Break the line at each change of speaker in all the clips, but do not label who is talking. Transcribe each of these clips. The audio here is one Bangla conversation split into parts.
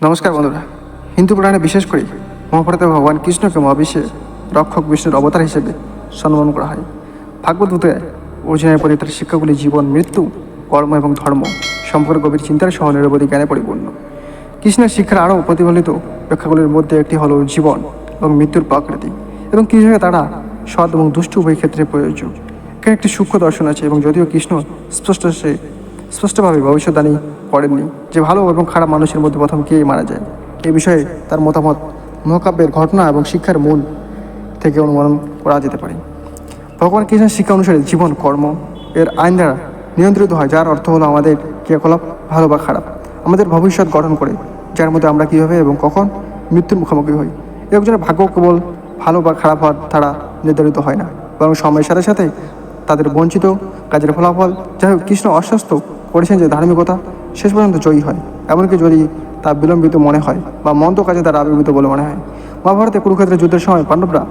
নমস্কার বন্ধুরা। হিন্দু পুরাণে বিশেষ করে মহাভারতে ভগবান কৃষ্ণকে মহাবিশ্বের রক্ষক বিষ্ণুর অবতার হিসেবে সম্মান করা হয়। ভাগবত গীতায় অর্জুনের প্রতি তার শিক্ষাগুলি জীবন, মৃত্যু, কর্ম এবং ধর্ম সম্পর্কে গভীর চিন্তার সহ নিরবধি জ্ঞানে পরিপূর্ণ। কৃষ্ণের শিক্ষার আরও প্রতিফলিত ব্যাখ্যাগুলির মধ্যে একটি হলো জীবন এবং মৃত্যুর প্রকৃতি এবং কীভাবে তারা সৎ এবং দুষ্ট উভয় ক্ষেত্রে প্রযোজ্য। এখানে একটি সূক্ষ্ম দর্শন আছে এবং যদিও কৃষ্ণ স্পষ্টভাবে ভবিষ্যদ্বাণী করেননি যে ভালো এবং খারাপ মানুষের মধ্যে প্রথম কে মারা যায়, এই বিষয়ে তার মতামত মহাকাব্যের ঘটনা এবং শিক্ষার মূল থেকে অনুমান করা যেতে পারে। ভগবান কৃষ্ণের শিক্ষা অনুসারে জীবন কর্ম এর আইন দ্বারা নিয়ন্ত্রিত হয়, যার অর্থ হলো আমাদের ক্রিয়াকলাপ ভালো বা খারাপ আমাদের ভবিষ্যৎ গঠন করে, যার মধ্যে আমরা কীভাবে এবং কখন মৃত্যুর মুখোমুখি হই। একজনের ভাগ্য কেবল ভালো বা খারাপ হওয়ার দ্বারা নির্ধারিত হয় না, বরং সময়ের সাথে সাথে তাদের বঞ্চিত কাজের ফলাফল। যাই হোক, কৃষ্ণ আশ্বস্ত করেছেন যে ধার্মিকতা শেষ পর্যন্ত জয়ী হয়, এমনকি যদি তা বিলম্বিত মনে হয় বা মন্দ কাজে তারা আবির্ভূত বলে মনে হয়। মহাভারতে কুরুক্ষেত্রের যুদ্ধের সময় পাণ্ডবরা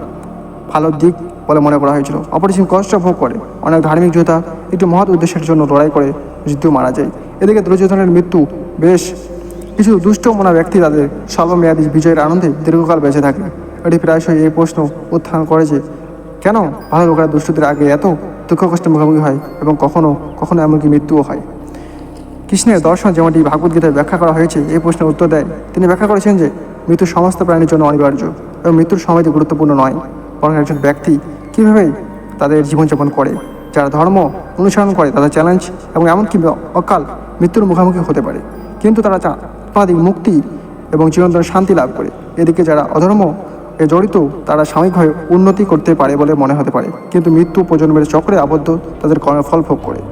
ভালো দিক বলে মনে করা হয়েছিল, অপরিসীম কষ্ট ভোগ করে অনেক ধার্মিক যোদ্ধা একটি মহৎ উদ্দেশ্যের জন্য লড়াই করে যুদ্ধেও মারা যায়। এদিকে দুর্যোধনের মৃত্যু বেশ কিছু দুষ্ট মনা ব্যক্তি তাদের স্বল্পমেয়াদী বিজয়ের আনন্দে দীর্ঘকাল বেঁচে থাকে। এটি প্রায়শই এই প্রশ্ন উত্থান করে যে কেন ভালো লোকেরা দুষ্টদের আগে এত দুঃখ কষ্টের মুখোমুখি হয় এবং কখনো কখনো এমনকি মৃত্যুও হয়। কৃষ্ণের দর্শন যেমনটি ভাগবত ব্যাখ্যা করা হয়েছে এই প্রশ্নের উত্তর দেয়। তিনি ব্যাখ্যা করেছেন যে মৃত্যু সমস্ত প্রাণীর জন্য অনিবার্য এবং মৃত্যুর সময়টি গুরুত্বপূর্ণ নয়, বরং একজন ব্যক্তি কীভাবে তাদের জীবনযাপন করে। যারা ধর্ম অনুসরণ করে তাদের চ্যালেঞ্জ এবং এমনকি অকাল মৃত্যুর মুখোমুখি হতে পারে, কিন্তু তারা আত্মাধিক মুক্তি এবং চিরন্তন শান্তি লাভ করে। এদিকে যারা অধর্ম জড়িত তারা সাময়িকভাবে উন্নতি করতে পারে বলে মনে হতে পারে, কিন্তু মৃত্যু প্রজন্মের চক্রে আবদ্ধ তাদের কর্মের ফল ভোগ করে।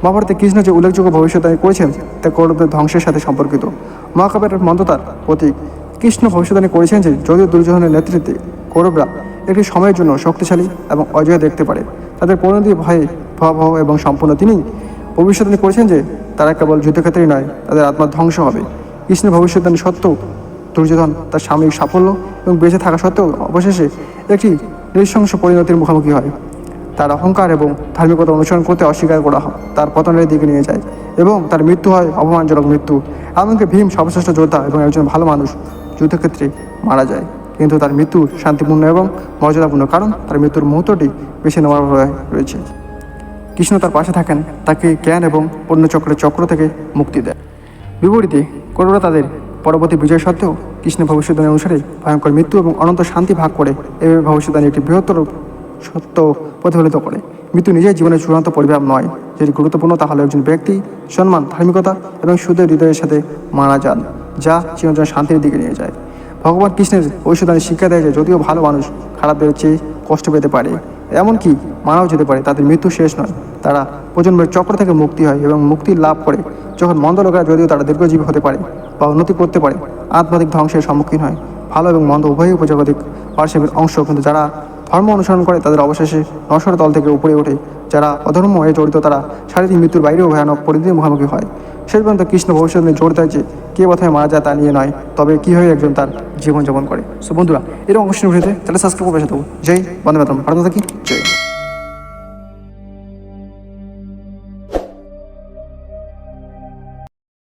মহাভারতে কৃষ্ণ যে উল্লেখযোগ্য ভবিষ্যৎবাণী করেছেন তা কৌরবদের ধ্বংসের সাথে সম্পর্কিত। মহাকাব্যের মন্দতার প্রতীক কৃষ্ণ ভবিষ্যৎবাণী করেছেন যে যদিও দুর্যোধনের নেতৃত্বে কৌরবরা একটি সময়ের জন্য শক্তিশালী এবং অজয় দেখতে পারে, তাদের পরিণতি ভয়ে ভয়াবহ এবং সম্পূর্ণ। তিনি ভবিষ্যৎবাণী করেছেন যে তারা কেবল যুদ্ধক্ষেত্রেই নয়, তাদের আত্মার ধ্বংস হবে। কৃষ্ণের ভবিষ্যৎবাণী সত্ত্বেও দুর্যোধন তার সাময়িক সাফল্য এবং বেঁচে থাকা সত্ত্বেও অবশেষে একটি নৃশংস পরিণতির মুখোমুখি হয়। তার অহংকার এবং ধার্মিকতা অনুসরণ করতে অস্বীকার করা হয় তার পতনের দিকে নিয়ে যায় এবং তার মৃত্যু হয় অপমানজনক মৃত্যু। এমনকি ভীম সর্বশ্রেষ্ঠ যোদ্ধা এবং একজন ভালো মানুষ যুদ্ধক্ষেত্রে মারা যায়, কিন্তু তার মৃত্যু শান্তিপূর্ণ এবং মর্যাদাপূর্ণ, কারণ তার মৃত্যুর মুহূর্তটি বেছে নেওয়ার রয়েছে। কৃষ্ণ তার পাশে থাকেন, তাকে জ্ঞান এবং পুণ্যচক্রের চক্র থেকে মুক্তি দেয়। বিপরীতে কৌরবরা তাদের পরবর্তী বিজয় সত্ত্বেও কৃষ্ণের ভবিষ্যৎবাণী অনুসারে ভয়ঙ্কর মৃত্যু এবং অনন্ত শান্তি ভাগ করে। এভাবে ভবিষ্যৎবাণী একটি বৃহত্তর সত্য প্রতিফলিত করে। মৃত্যু নিজেই জীবনের চূড়ান্ত পরিভাব নয়, যেটি গুরুত্বপূর্ণ তা হলো একজন ব্যক্তি সম্মান, ধার্মিকতা এবং শুদ্ধ হৃদয়ের সাথে মারা যান, যা চিরন্তন শান্তির দিকে নিয়ে যায়। ভগবান কৃষ্ণের ভবিষ্যৎবাণী শিক্ষা দেয় যে যদিও ভালো মানুষ খারাপদের চেয়ে কষ্ট পেতে পারে, এমনকি মারাও যেতে পারে, তাদের মৃত্যু শেষ নয়। তারা প্রজন্মের চক্র থেকে মুক্তি হয় এবং মুক্তি লাভ করে যখন মন্দ লোকেরা যদিও তারা দীর্ঘজীবী হতে পারে বা উন্নতি করতে পারে, আত্মাধিক ধ্বংসের সম্মুখীন হয়। ভালো এবং মন্দ উভয়ই উপজাগতিক পার্শ্বের অংশ, কিন্তু যারা ধর্ম অনুসরণ করে তাদের অবশেষে নশ্বর তল থেকে উপরে ওঠে। যারা অধর্ম হয়ে জড়িত তারা শারীরিক মৃত্যুর বাইরেও ভয়ানক পরিণতির মুখোমুখি হয়। শেষ পর্যন্ত কৃষ্ণ ভবিষ্যৎ জোর দেয় যে কে কোথায় মারা যায় তা নিয়ে নয়, তবে কীভাবে একজন তার জীবনযাপন করে। সো বন্ধুরা, এরকম অবশ্যই ভিডিওতে তাহলে সাবস্ক্রাইব করে বসে দেবো। জয় বন্দে মাতরম, ভারত মাতা কি জয়।